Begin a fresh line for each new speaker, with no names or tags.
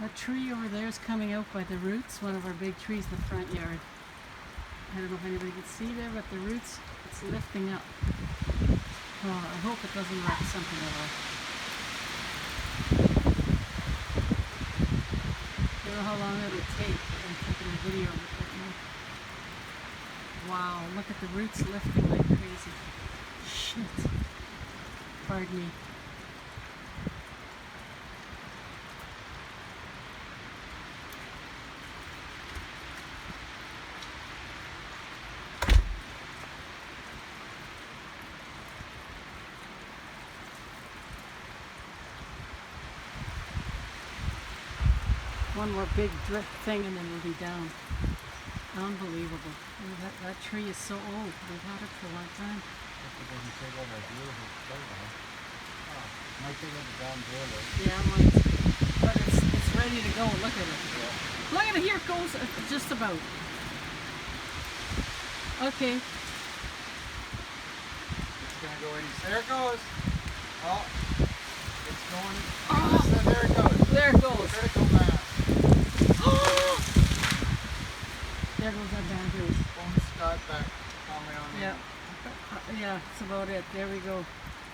That tree over there is coming out by the roots, one of our big trees in the front yard. I don't know if anybody can see there, but the roots, it's lifting up. Oh, I hope it doesn't wreck something at all. I don't know how long it'll take. I'm taking a video of it right now. Wow, look at the roots lifting like crazy. Shit. Pardon me. One more big drip thing and then we'll be down. Unbelievable. That tree is so old. We've had it for a long time.
It doesn't take out our beautiful playground. Might take out the down boiler.
Yeah, it might. But it's ready to go. Look at it.
Yeah.
Look at it. Here it goes. Just about. Okay.
It's gonna go in. There it goes. Oh, it's going.
Oh.
There it goes.
There it goes.
Critical mass.
There goes that boundary.
Phone start back. Call me on the
Yeah. Yeah, that's about it. There we go.